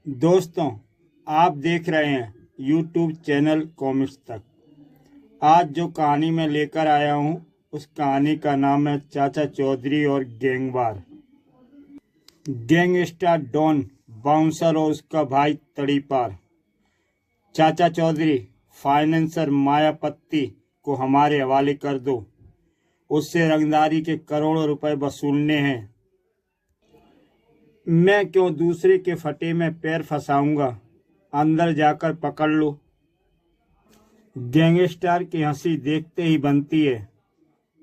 दोस्तों, आप देख रहे हैं YouTube चैनल कॉमिक्स तक। आज जो कहानी मैं लेकर आया हूं, उस कहानी का नाम है चाचा चौधरी और गैंगवार। गैंगस्टर डॉन, बाउंसर और उसका भाई तड़ीपार। चाचा चौधरी, फाइनेंसर मायापत्ती को हमारे हवाले कर दो। उससे रंगदारी के करोड़ों रुपए वसूलने हैं। मैं क्यों दूसरे के फटे में पैर फंसाऊंगा? अंदर जाकर पकड़ लो। गैंगस्टर की हंसी देखते ही बनती है।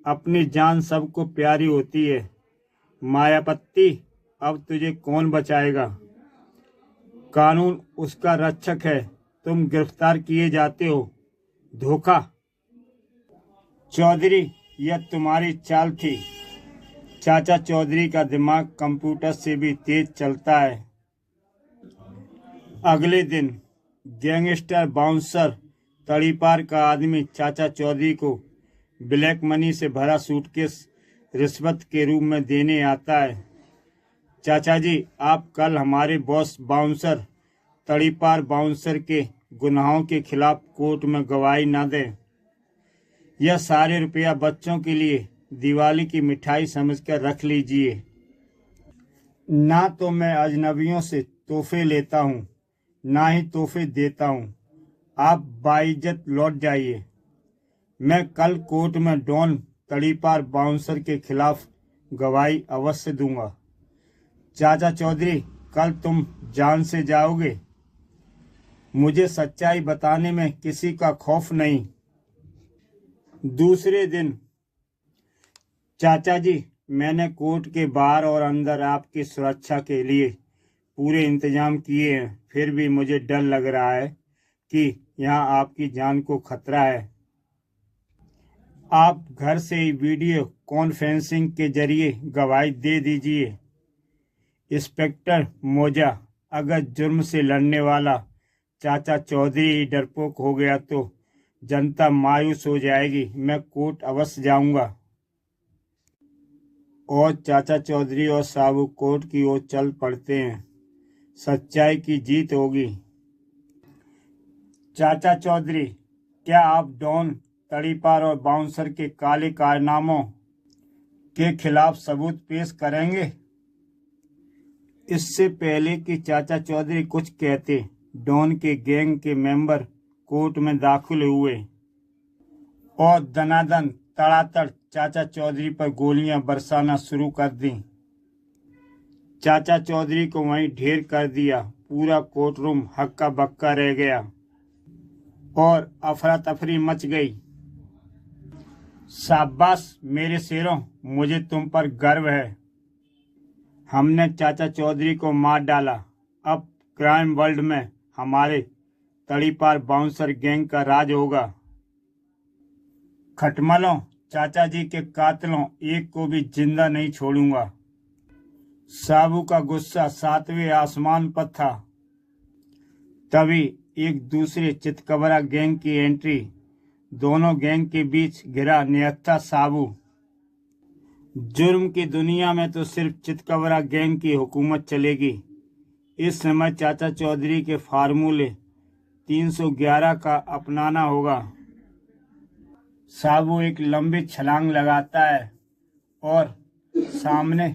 अपनी जान सबको प्यारी होती है। मायापत्ती, अब तुझे कौन बचाएगा? कानून उसका रक्षक है। तुम गिरफ्तार किए जाते हो। धोखा। चौधरी, यह तुम्हारी चाल थी। चाचा चौधरी का दिमाग कंप्यूटर से भी तेज चलता है। अगले दिन गैंगस्टर बाउंसर तड़ीपार का आदमी चाचा चौधरी को ब्लैक मनी से भरा सूटकेस रिश्वत के रूप में देने आता है। चाचा जी, आप कल हमारे बॉस बाउंसर तड़ीपार बाउंसर के गुनाहों के खिलाफ कोर्ट में गवाही न दें। यह सारे रुपया बच्चों के लिए दिवाली की मिठाई समझकर रख लीजिए। ना तो मैं अजनबियों से तोहफे लेता हूँ, ना ही तोहफे देता हूँ। आप बाइज्जत लौट जाइए। मैं कल कोर्ट में डॉन तड़ीपार बाउंसर के खिलाफ गवाही अवश्य दूंगा। चाचा चौधरी, कल तुम जान से जाओगे। मुझे सच्चाई बताने में किसी का खौफ नहीं। दूसरे दिन, चाचा जी, मैंने कोर्ट के बाहर और अंदर आपकी सुरक्षा के लिए पूरे इंतजाम किए हैं। फिर भी मुझे डर लग रहा है कि यहाँ आपकी जान को खतरा है। आप घर से ही वीडियो कॉन्फ्रेंसिंग के जरिए गवाही दे दीजिए। इंस्पेक्टर मोजा, अगर जुर्म से लड़ने वाला चाचा चौधरी ही डरपोक हो गया तो जनता मायूस हो जाएगी। मैं कोर्ट अवश्य जाऊंगा। और चाचा चौधरी और साबू कोर्ट की ओर चल पड़ते हैं। सच्चाई की जीत होगी। चाचा चौधरी, क्या आप डॉन तड़ीपार और बाउंसर के काले कारनामों के खिलाफ सबूत पेश करेंगे? इससे पहले कि चाचा चौधरी कुछ कहते, डॉन के गैंग के मेंबर कोर्ट में दाखिल हुए और दनादन तड़ातड़ चाचा चौधरी पर गोलियां बरसाना शुरू कर दी। चाचा चौधरी को वहीं ढेर कर दिया। पूरा कोर्टरूम हक्का बक्का रह गया और अफरा तफरी मच गई। शाबाश मेरे शेरों, मुझे तुम पर गर्व है। हमने चाचा चौधरी को मार डाला। अब क्राइम वर्ल्ड में हमारे तड़ीपार बाउंसर गैंग का राज होगा। खटमलों, चाचा जी के कातिलों, एक को भी जिंदा नहीं छोड़ूंगा। साबू का गुस्सा सातवें आसमान पर था। तभी एक दूसरे चितकबरा गैंग की एंट्री। दोनों गैंग के बीच घिरा निहत्था साबू। जुर्म की दुनिया में तो सिर्फ चितकबरा गैंग की हुकूमत चलेगी। इस समय चाचा चौधरी के फार्मूले 311 का अपनाना होगा। साबू एक लंबी छलांग लगाता है और सामने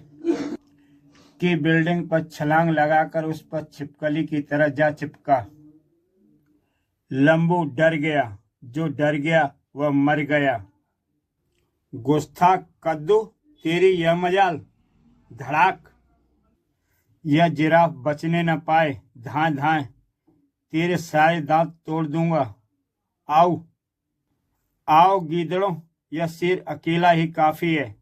की बिल्डिंग पर छलांग लगाकर उस पर छिपकली की तरह जा चिपका। लंबू डर गया। जो डर गया वह मर गया। गुस्ताख कद्दू, तेरी यह मजाल। धड़ाक। यह जिराफ बचने न पाए। धाए धाए, तेरे सारे दांत तोड़ दूंगा। आओ आओ गीदड़ों, यह शेर अकेला ही काफी है।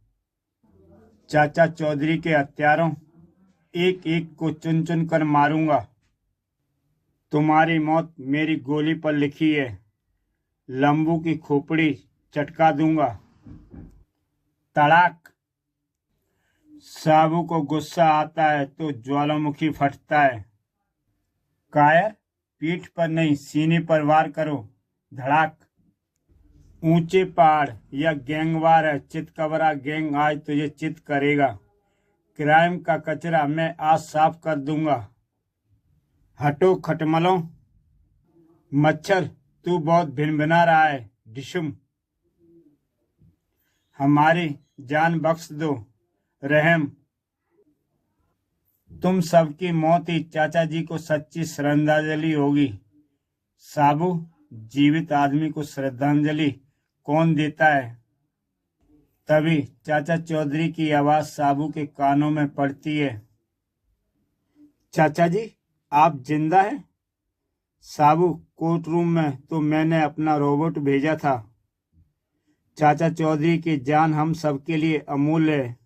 चाचा चौधरी के हत्यारों, एक एक को चुन चुन कर मारूंगा। तुम्हारी मौत मेरी गोली पर लिखी है। लंबू की खोपड़ी चटका दूंगा। तड़ाक। साबू को गुस्सा आता है तो ज्वालामुखी फटता है। कायर, पीठ पर नहीं सीने पर वार करो। धड़ाक। ऊंचे पहाड़, यह गैंगवार है। चितकबरा गैंग आज तुझे चित करेगा। क्राइम का कचरा मैं आज साफ कर दूंगा। हटो खटमलों, मच्छर तू बहुत भिनभिना रहा है। डिशुम, हमारी जान बख्श दो रहम। तुम सबकी मौत ही चाचा जी को सच्ची श्रद्धांजलि होगी। साबू, जीवित आदमी को श्रद्धांजलि कौन देता है? तभी चाचा चौधरी की आवाज साबू के कानों में पड़ती है। चाचा जी, आप जिंदा हैं? साबू, कोर्ट रूम में तो मैंने अपना रोबोट भेजा था। चाचा चौधरी की जान हम सबके लिए अमूल्य है,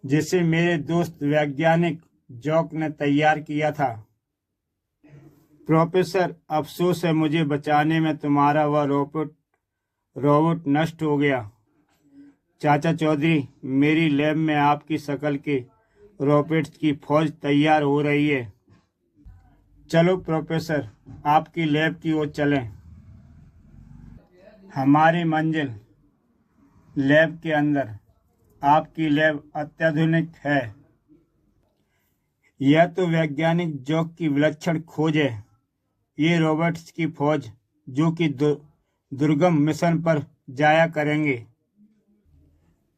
जिसे मेरे दोस्त वैज्ञानिक जॉक ने तैयार किया था। प्रोफेसर, अफसोस है मुझे बचाने में तुम्हारा वह रोबोट नष्ट हो गया। चाचा चौधरी, मेरी लैब में आपकी शक्ल के रॉकेट्स की फौज तैयार हो रही है। चलो प्रोफेसर, आपकी लैब की ओर चलें। हमारी मंजिल लैब के अंदर। आपकी लैब अत्याधुनिक है। यह तो वैज्ञानिक जॉक की विलक्षण खोज है। ये रोबोट्स की फौज जो कि दुर्गम मिशन पर जाया करेंगे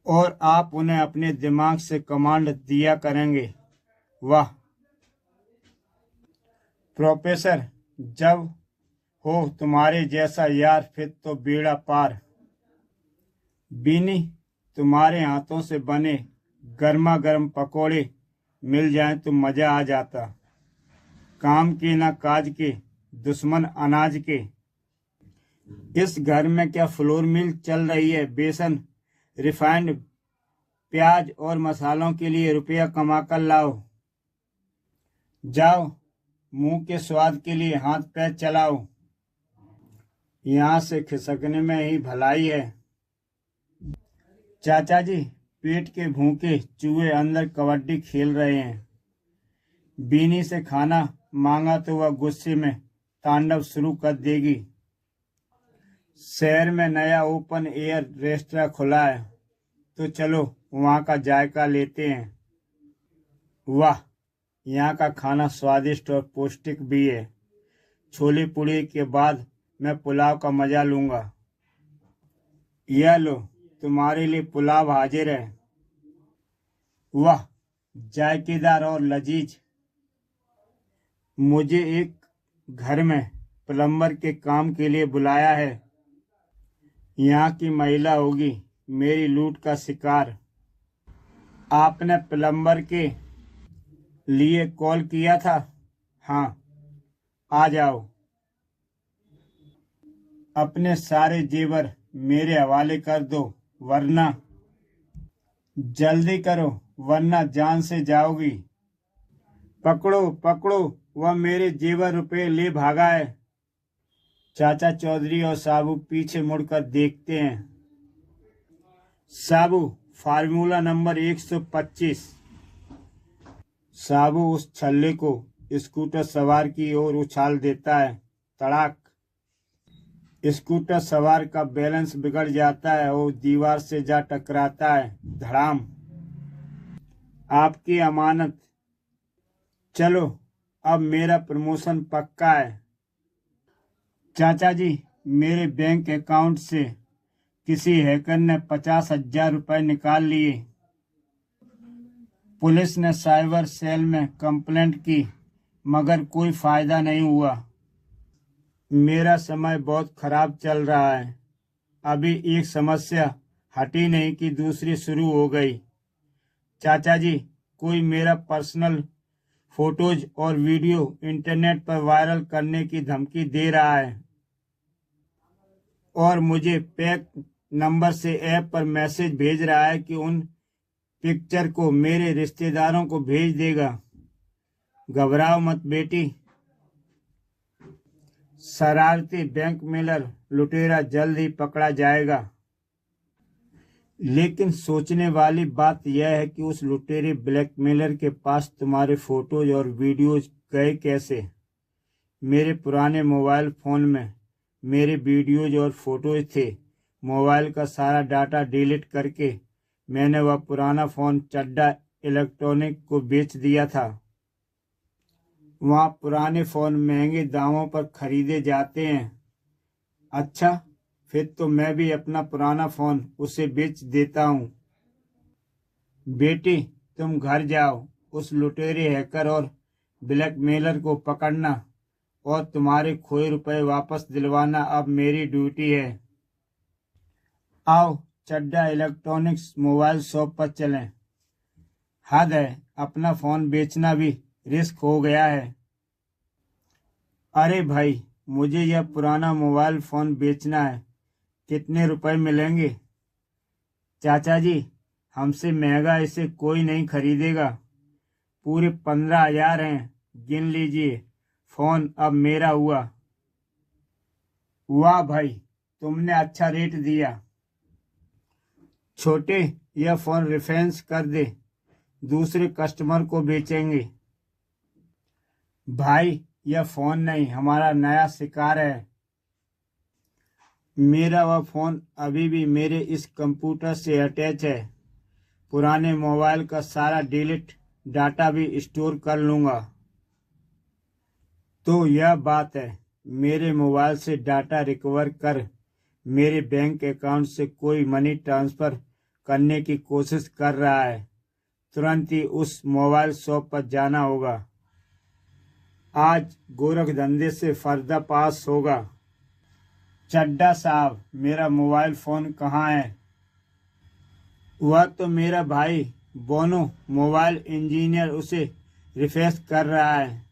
और आप उन्हें अपने दिमाग से कमांड दिया करेंगे। वाह प्रोफेसर, जब हो तुम्हारे जैसा यार फिर तो बेड़ा पार। बीनी, तुम्हारे हाथों से बने गर्मा गर्म पकोड़े मिल जाएं तो मजा आ जाता। काम के ना काज के, दुश्मन अनाज के। इस घर में क्या फ्लोर मिल चल रही है? बेसन, रिफाइंड, प्याज और मसालों के लिए रुपया कमा कर लाओ। जाओ, मुंह के स्वाद के लिए हाथ पैर चलाओ। यहाँ से खिसकने में ही भलाई है। चाचा जी, पेट के भूखे चूहे अंदर कबड्डी खेल रहे हैं। बीनी से खाना मांगा तो वह गुस्से में तांडव शुरू कर देगी। शहर में नया ओपन एयर रेस्टोरेंट खुला है, तो चलो वहाँ का जायका लेते हैं। वाह, यहाँ का खाना स्वादिष्ट और पौष्टिक भी है। छोले पूड़ी के बाद मैं पुलाव का मजा लूंगा। यह लो, तुम्हारे लिए पुलाव हाजिर है। वाह, जायकेदार और लजीज। मुझे एक घर में प्लम्बर के काम के लिए बुलाया है। यहाँ की महिला होगी मेरी लूट का शिकार। आपने प्लम्बर के लिए कॉल किया था? हाँ, आ जाओ। अपने सारे जेवर मेरे हवाले कर दो, वरना जल्दी करो वरना जान से जाओगी। पकड़ो पकड़ो, वह मेरे जेवर रुपए ले भागा है। चाचा चौधरी और साबू पीछे मुड़कर देखते हैं। साबू, फार्मूला नंबर 125। साबू उस छल्ले को स्कूटर सवार की ओर उछाल देता है। तड़ाक! स्कूटर सवार का बैलेंस बिगड़ जाता है और दीवार से जा टकराता है। धड़ाम! आपकी अमानत। चलो, अब मेरा प्रमोशन पक्का है। चाचा जी, मेरे बैंक अकाउंट से किसी हैकर ने 50,000 रुपये निकाल लिए। पुलिस ने साइबर सेल में कंप्लेंट की, मगर कोई फायदा नहीं हुआ। मेरा समय बहुत खराब चल रहा है। अभी एक समस्या हटी नहीं कि दूसरी शुरू हो गई। चाचा जी, कोई मेरा पर्सनल फोटोज और वीडियो इंटरनेट पर वायरल करने की धमकी दे रहा है और मुझे पैक नंबर से ऐप पर मैसेज भेज रहा है कि उन पिक्चर को मेरे रिश्तेदारों को भेज देगा। घबराओ मत बेटी, शरारती बैंक मेलर लुटेरा जल्द ही पकड़ा जाएगा। लेकिन सोचने वाली बात यह है कि उस लुटेरे ब्लैकमेलर के पास तुम्हारे फोटोज और वीडियोज गए कैसे? मेरे पुराने मोबाइल फ़ोन में मेरे वीडियोज और फोटोज थे। मोबाइल का सारा डाटा डिलीट करके मैंने वह पुराना फ़ोन चड्डा इलेक्ट्रॉनिक को बेच दिया था। वहाँ पुराने फोन महंगे दामों पर खरीदे जाते हैं। अच्छा, फिर तो मैं भी अपना पुराना फोन उसे बेच देता हूँ। बेटी, तुम घर जाओ, उस लुटेरे हैकर और ब्लैकमेलर को पकड़ना और तुम्हारे खोए रुपए वापस दिलवाना अब मेरी ड्यूटी है। आओ, चड्डा इलेक्ट्रॉनिक्स मोबाइल शॉप पर चलें। हद है, अपना फोन बेचना भी रिस्क हो गया है। अरे भाई, मुझे यह पुराना मोबाइल फोन बेचना है, कितने रुपए मिलेंगे? चाचा जी, हमसे महंगा इसे कोई नहीं खरीदेगा, पूरे 15,000 हैं, गिन लीजिए, फोन अब मेरा हुआ। वाह भाई, तुमने अच्छा रेट दिया। छोटे, यह फोन रिफरेंस कर दे, दूसरे कस्टमर को बेचेंगे। भाई, यह फोन नहीं, हमारा नया शिकार है। मेरा वह फोन अभी भी मेरे इस कंप्यूटर से अटैच है, पुराने मोबाइल का सारा डिलीट डाटा भी स्टोर कर लूंगा। तो यह बात है, मेरे मोबाइल से डाटा रिकवर कर मेरे बैंक अकाउंट से कोई मनी ट्रांसफर करने की कोशिश कर रहा है, तुरंत ही उस मोबाइल शॉप पर जाना होगा। आज गोरख धंधे से पर्दाफाश होगा। चड्डा साहब, मेरा मोबाइल फोन कहाँ है? वह तो मेरा भाई बोनो मोबाइल इंजीनियर उसे रिफरेंस कर रहा है,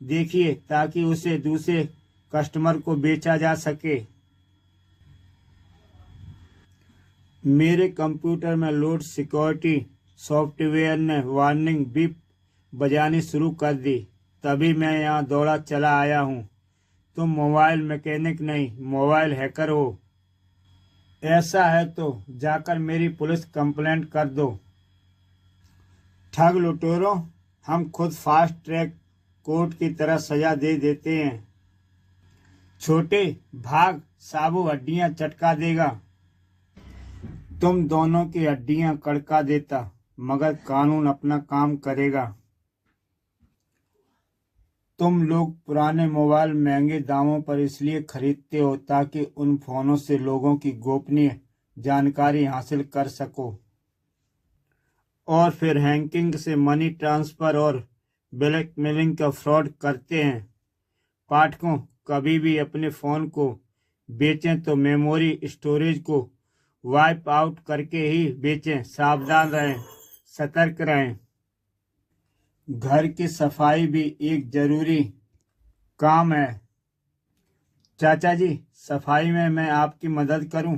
देखिए, ताकि उसे दूसरे कस्टमर को बेचा जा सके। मेरे कंप्यूटर में लोड सिक्योरिटी सॉफ्टवेयर ने वार्निंग बीप बजानी शुरू कर दी, तभी मैं यहाँ दौड़ा चला आया हूँ। तुम मोबाइल मैकेनिक नहीं, मोबाइल हैकर हो। ऐसा है तो जाकर मेरी पुलिस कंप्लेंट कर दो। ठग लुटेरों, हम खुद फास्ट ट्रैक कोर्ट की तरह सजा दे देते हैं। छोटे, भाग, साबू हड्डियां चटका देगा। तुम दोनों की हड्डियां कड़का देता, मगर कानून अपना काम करेगा। तुम लोग पुराने मोबाइल महंगे दामों पर इसलिए खरीदते हो ताकि उन फोनों से लोगों की गोपनीय जानकारी हासिल कर सको और फिर हैकिंग से मनी ट्रांसफर और ब्लैकमेलिंग का फ्रॉड करते हैं। पाठकों, कभी भी अपने फ़ोन को बेचें तो मेमोरी स्टोरेज को वाइप आउट करके ही बेचें। सावधान रहें, सतर्क रहें। घर की सफाई भी एक जरूरी काम है। चाचा जी, सफाई में मैं आपकी मदद करूं?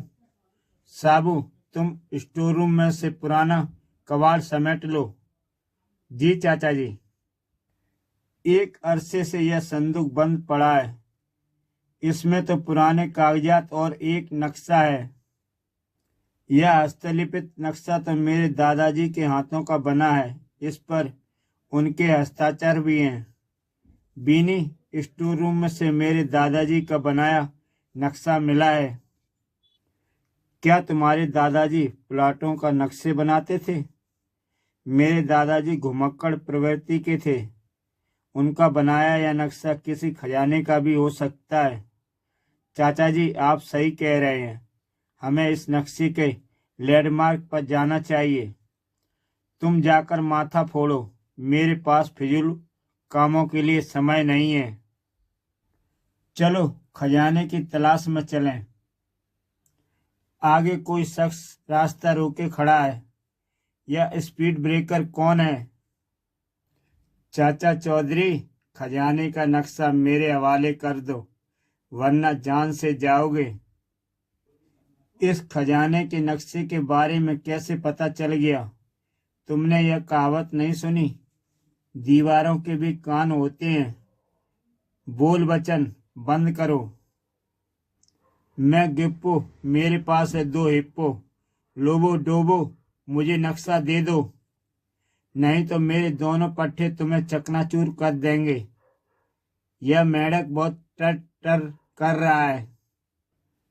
साबू, तुम स्टोर रूम में से पुराना कबाड़ समेट लो। जी चाचा जी। एक अरसे से यह संदूक बंद पड़ा है, इसमें तो पुराने कागजात और एक नक्शा है। यह हस्तलिखित नक्शा तो मेरे दादाजी के हाथों का बना है, इस पर उनके हस्ताक्षर भी हैं। बीनी, स्टोर रूम में से मेरे दादाजी का बनाया नक्शा मिला है। क्या तुम्हारे दादाजी प्लाटों का नक्शे बनाते थे? मेरे दादाजी घुमक्कड़ प्रवृत्ति के थे, उनका बनाया यह नक्शा किसी खजाने का भी हो सकता है। चाचा जी, आप सही कह रहे हैं, हमें इस नक्शे के लैंडमार्क पर जाना चाहिए। तुम जाकर माथा फोड़ो, मेरे पास फिजूल कामों के लिए समय नहीं है। चलो खजाने की तलाश में चलें। आगे कोई शख्स रास्ता रोके खड़ा है। यह स्पीड ब्रेकर कौन है? चाचा चौधरी, खजाने का नक्शा मेरे हवाले कर दो, वरना जान से जाओगे। इस खजाने के नक्शे के बारे में कैसे पता चल गया? तुमने यह कहावत नहीं सुनी, दीवारों के भी कान होते हैं। बोल बचन बंद करो। मैं गिप्पो, मेरे पास है 2 हिप्पो। लोबो डोबो, मुझे नक्शा दे दो, नहीं तो मेरे दोनों पट्टे तुम्हें चकनाचूर कर देंगे। यह मेढक बहुत टर टर कर रहा है।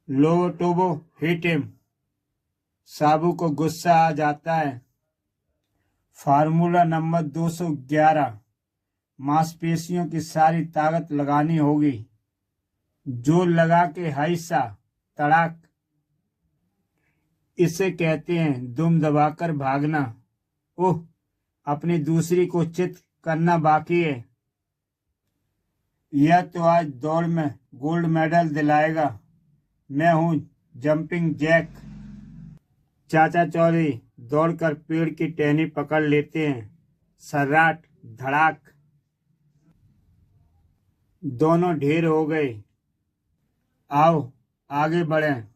लोबो टोबो, हिट हिम। साबू को गुस्सा आ जाता है। फार्मूला नंबर 211, मांसपेशियों की सारी ताकत लगानी होगी। जोर लगा के हाइसा तड़ाक, इसे कहते हैं दुम दबाकर भागना। ओह, अपनी दूसरी को चित करना बाकी है। यह तो आज दौड़ में गोल्ड मेडल दिलाएगा। मैं हूं जंपिंग जैक। चाचा चौधरी दौड़कर पेड़ की टहनी पकड़ लेते हैं। सर्राट धड़ाक, दोनों ढेर हो गए। आओ आगे बढ़ें।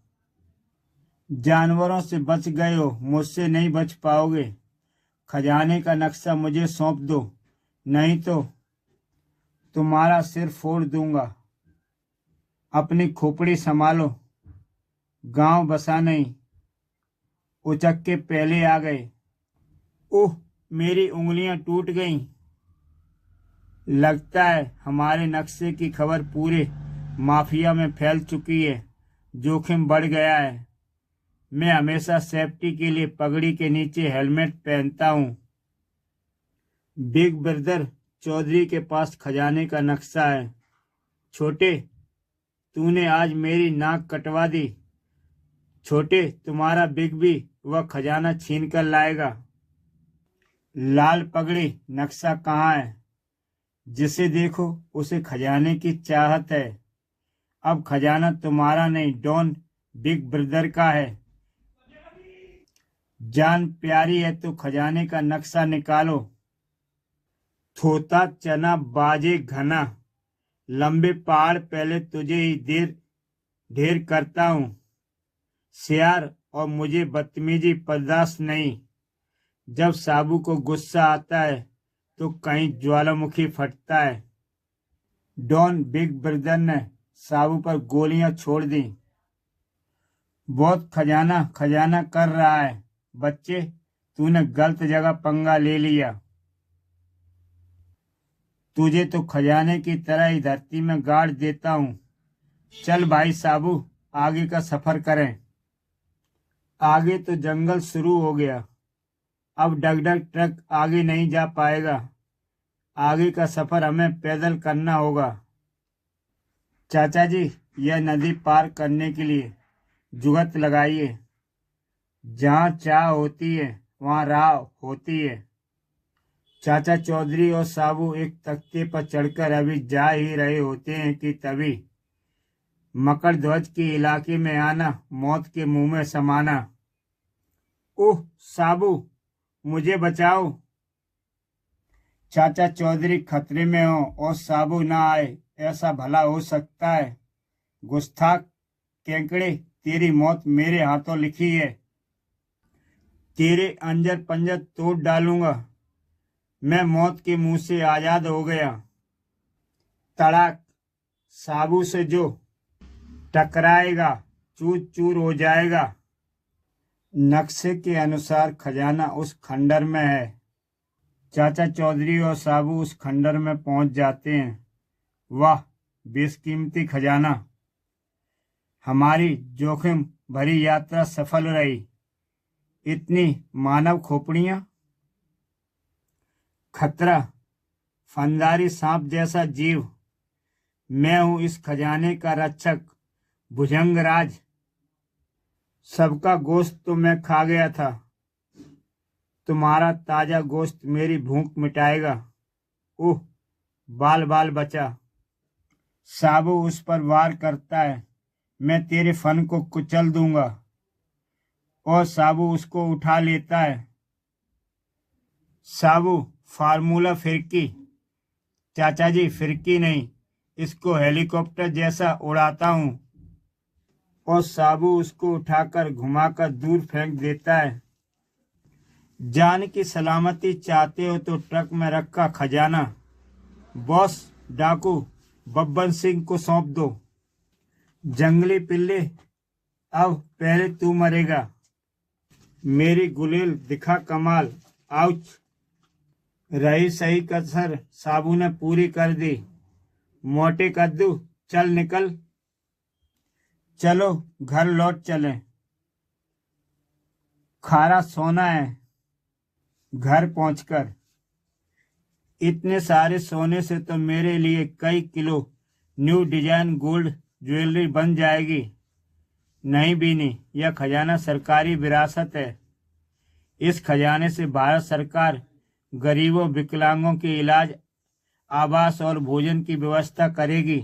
जानवरों से बच गए हो, मुझसे नहीं बच पाओगे। खजाने का नक्शा मुझे सौंप दो, नहीं तो तुम्हारा सिर फोड़ दूंगा। अपनी खोपड़ी संभालो, गांव बसा नहीं। उचक के पहले आ गए। ओह, मेरी उंगलियां टूट गईं। लगता है हमारे नक्शे की खबर पूरे माफिया में फैल चुकी है। जोखिम बढ़ गया है। मैं हमेशा सेफ्टी के लिए पगड़ी के नीचे हेलमेट पहनता हूँ। बिग ब्रदर चौधरी के पास खजाने का नक्शा है। छोटे, तूने आज मेरी नाक कटवा दी। छोटे, तुम्हारा बिग भी वह खजाना छीन कर लाएगा। लाल पगड़ी, नक्शा कहाँ है? जिसे देखो उसे खजाने की चाहत है। अब खजाना तुम्हारा नहीं, डॉन बिग ब्रदर का है। जान प्यारी है तो खजाने का नक्शा निकालो। थोता चना बाजे घना, लंबे पहाड़ पहले तुझे ही ढेर करता हूँ। सियार, और मुझे बदतमीजी बर्दाश्त नहीं। जब साबू को गुस्सा आता है तो कहीं ज्वालामुखी फटता है। डॉन बिग ब्रदर ने साबू पर गोलियां छोड़ दी। बहुत खजाना खजाना कर रहा है बच्चे, तूने गलत जगह पंगा ले लिया। तुझे तो खजाने की तरह ही धरती में गाड़ देता हूँ। चल भाई साबू, आगे का सफर करें। आगे तो जंगल शुरू हो गया। अब डगडग ट्रक आगे नहीं जा पाएगा। आगे का सफर हमें पैदल करना होगा। चाचा जी, यह नदी पार करने के लिए जुगत लगाइए। जहाँ चाह होती है वहाँ राह होती है। चाचा चौधरी और साबू एक तख्ते पर चढ़कर अभी जा ही रहे होते हैं कि तभी मकर ध्वज के इलाके में आना, मौत के मुंह में समाना। ओह साबू, मुझे बचाओ। चाचा चौधरी खतरे में हो और साबू ना आए, ऐसा भला हो सकता है? गुस्ताख केकड़े, तेरी मौत मेरे हाथों लिखी है। तेरे अंजर पंजर तोड़ डालूंगा। मैं मौत के मुंह से आजाद हो गया। तड़ाक, साबू से जो टकराएगा चूर चूर हो जाएगा। नक्शे के अनुसार खजाना उस खंडर में है। चाचा चौधरी और साबू उस खंडर में पहुंच जाते हैं। वाह, बेशकीमती खजाना। हमारी जोखिम भरी यात्रा सफल रही। इतनी मानव खोपड़ियां। खतरा, फंदारी सांप जैसा जीव। मैं हूं इस खजाने का रक्षक, भुजंगराज। सबका गोश्त तो मैं खा गया था। तुम्हारा ताजा गोश्त मेरी भूख मिटाएगा। ओह, बाल बाल बचा। साबू उस पर वार करता है। मैं तेरे फन को कुचल दूंगा। और साबू उसको उठा लेता है। साबू, फार्मूला फिरकी। चाचा जी, फिरकी नहीं, इसको हेलीकॉप्टर जैसा उड़ाता हूं। और साबू उसको उठाकर घुमाकर दूर फेंक देता है। जान की सलामती चाहते हो तो ट्रक में रखा खजाना बॉस डाकू बब्बन सिंह को सौंप दो। जंगली पिल्ले, अब पहले तू मरेगा। मेरी गुलेल दिखा कमाल। आउच। रही सही कसर साबू ने पूरी कर दी। मोटे कद्दू, चल निकल। चलो घर लौट चले। खारा सोना है। घर पहुंचकर इतने सारे सोने से तो मेरे लिए कई kilo new design gold jewellery बन जाएगी। नहीं बीनी, यह खजाना सरकारी विरासत है। इस खजाने से भारत सरकार गरीबों विकलांगों के इलाज, आवास और भोजन की व्यवस्था करेगी।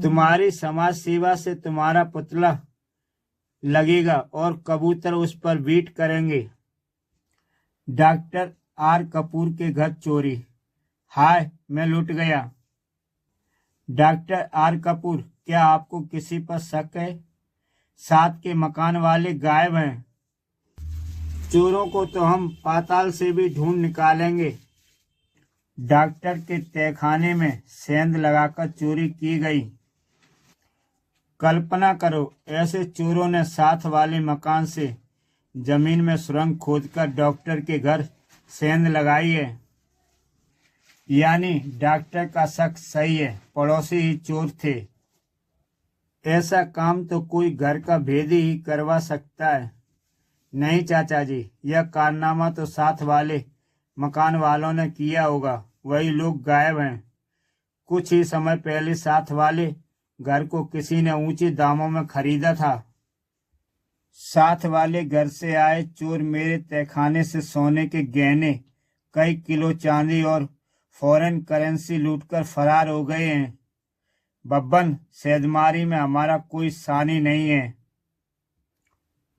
तुम्हारी समाज सेवा से तुम्हारा पुतला लगेगा और कबूतर उस पर बीट करेंगे। डॉक्टर आर कपूर के घर चोरी। हाय, मैं लुट गया। डॉक्टर आर कपूर, क्या आपको किसी पर शक है? साथ के मकान वाले गायब हैं। चोरों को तो हम पाताल से भी ढूंढ निकालेंगे। डॉक्टर के तहखाने में सेंध लगाकर चोरी की गई। कल्पना करो, ऐसे चोरों ने साथ वाले मकान से जमीन में सुरंग खोदकर डॉक्टर के घर सेंध लगाई है। यानी डॉक्टर का शक सही है, पड़ोसी ही चोर थे। ऐसा काम तो कोई घर का भेदी ही करवा सकता है। नहीं चाचा जी, यह कारनामा तो साथ वाले मकान वालों ने किया होगा। वही लोग गायब हैं। कुछ ही समय पहले साथ वाले घर को किसी ने ऊंचे दामों में खरीदा था। साथ वाले घर से आए चोर मेरे तहखाने से सोने के गहने, कई किलो चांदी और फॉरेन करेंसी लूटकर फरार हो गए हैं। बब्बन, सेधमारी में हमारा कोई सानी नहीं है।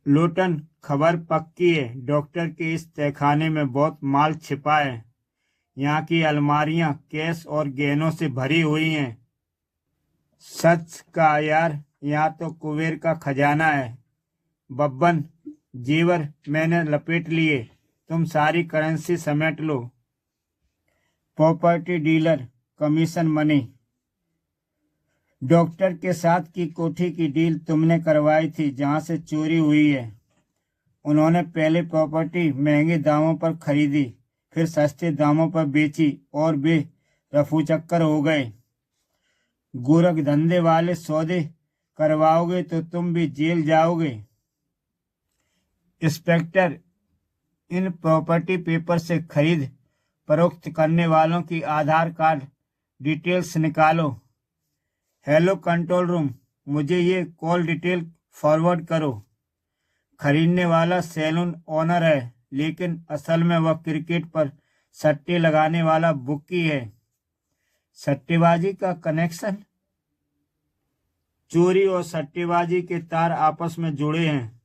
लोटन, खबर पक्की है। डॉक्टर के इस तहखाने में बहुत माल छिपा है। यहाँ की अलमारियां कैश और गहनों से भरी हुई हैं। सच का यार, यहाँ तो कुबेर का खजाना है। बब्बन, जेवर मैंने लपेट लिए, तुम सारी करेंसी समेट लो। Property dealer, commission money. Doctor के साथ की कोठी की डील तुमने करवाई थी जहां से चोरी हुई है। उन्होंने पहले प्रॉपर्टी महंगे दामों पर खरीदी, फिर सस्ते दामों पर बेची और वे रफू चक्कर हो गए। गोरख धंधे वाले सौदे करवाओगे तो तुम भी जेल जाओगे। इंस्पेक्टर, इन प्रॉपर्टी पेपर से खरीद फरोख्त करने वालों की आधार कार्ड डिटेल्स निकालो। हेलो कंट्रोल रूम, मुझे ये कॉल डिटेल फॉरवर्ड करो। खरीदने वाला सैलून ओनर है, लेकिन असल में वह क्रिकेट पर सट्टे लगाने वाला बुक्की है। सट्टेबाजी का कनेक्शन? चोरी और सट्टेबाजी के तार आपस में जुड़े हैं।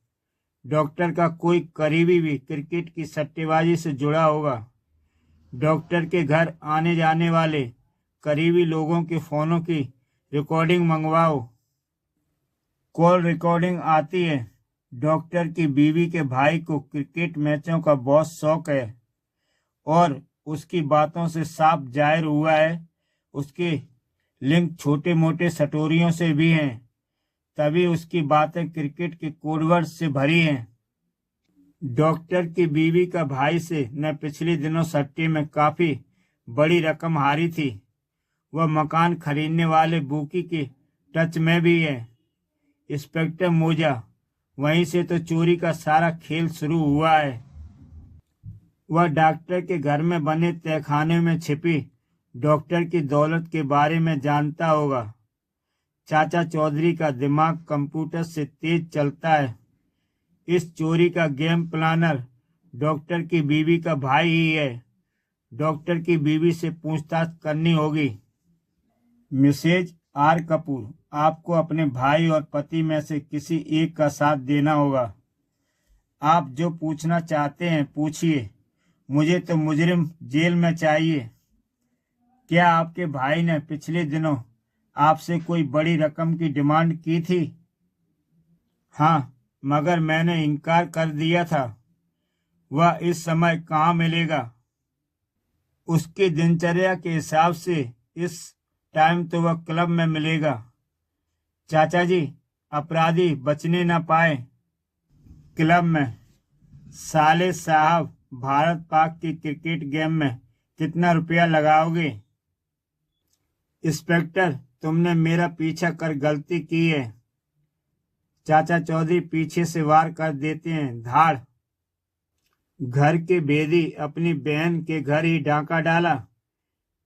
डॉक्टर का कोई करीबी भी क्रिकेट की सट्टेबाजी से जुड़ा होगा। डॉक्टर के घर आने जाने वाले करीबी लोगों के फोनों की रिकॉर्डिंग मंगवाओ। कॉल रिकॉर्डिंग आती है। डॉक्टर की बीवी के भाई को क्रिकेट मैचों का बहुत शौक है और उसकी बातों से साफ जाहिर हुआ है उसके लिंक छोटे मोटे सटोरियों से भी हैं। तभी उसकी बातें क्रिकेट के कोडवर्ड से भरी हैं। डॉक्टर की बीवी का भाई से न पिछले दिनों सट्टे में काफी बड़ी रकम हारी थी। वह मकान खरीदने वाले बुकी के टच में भी है। इंस्पेक्टर मोजा, वहीं से तो चोरी का सारा खेल शुरू हुआ है। वह डॉक्टर के घर में बने तहखाने में छिपी डॉक्टर की दौलत के बारे में जानता होगा। चाचा चौधरी का दिमाग कंप्यूटर से तेज चलता है। इस चोरी का गेम प्लानर डॉक्टर की बीवी का भाई ही है। डॉक्टर की बीवी से पूछताछ करनी होगी। मिसेज आर कपूर, आपको अपने भाई और पति में से किसी एक का साथ देना होगा। आप जो पूछना चाहते हैं पूछिए। मुझे तो मुजरिम जेल में चाहिए। क्या आपके भाई ने पिछले दिनों आपसे कोई बड़ी रकम की डिमांड की थी? हाँ, मगर मैंने इनकार कर दिया था। वह इस समय कहाँ मिलेगा? उसकी दिनचर्या के हिसाब से इस टाइम तो वह क्लब में मिलेगा। चाचा जी, अपराधी बचने न पाए। क्लब में? साले साहब, भारत पाक की क्रिकेट गेम में कितना रुपया लगाओगे? इंस्पेक्टर, तुमने मेरा पीछा कर गलती की है। चाचा चौधरी पीछे से वार कर देते हैं। धाड़। घर के भेदी अपनी बहन के घर ही डाका डाला।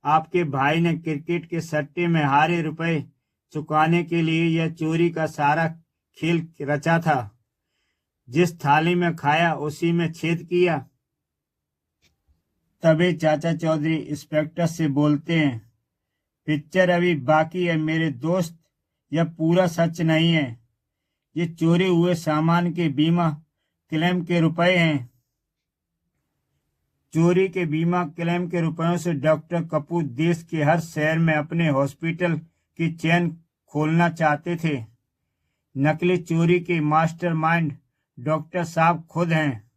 आपके भाई ने क्रिकेट के सट्टे में हारे रुपए चुकाने के लिए यह चोरी का सारा खेल रचा था। जिस थाली में खाया उसी में छेद किया। तभी चाचा चौधरी इंस्पेक्टर से बोलते हैं, पिक्चर अभी बाकी है मेरे दोस्त, यह पूरा सच नहीं है। ये चोरी हुए सामान के बीमा क्लेम के रुपए हैं। चोरी के बीमा क्लेम के रुपयों से डॉक्टर कपूर देश के हर शहर में अपने हॉस्पिटल की चेन खोलना चाहते थे। नकली चोरी के मास्टरमाइंड डॉक्टर साहब खुद हैं।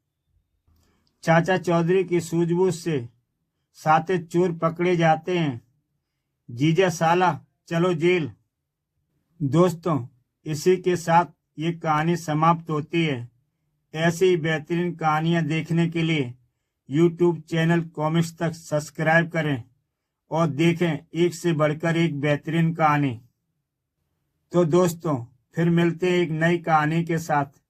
चाचा चौधरी की सूझबूझ से 7 चोर पकड़े जाते हैं। जीजा साला चलो जेल। दोस्तों, इसी के साथ ये कहानी समाप्त होती है। ऐसी ही बेहतरीन कहानियां देखने के लिए YouTube चैनल कॉमिक्स तक सब्सक्राइब करें और देखें एक से बढ़कर एक बेहतरीन कहानी। तो दोस्तों, फिर मिलते हैं एक नई कहानी के साथ।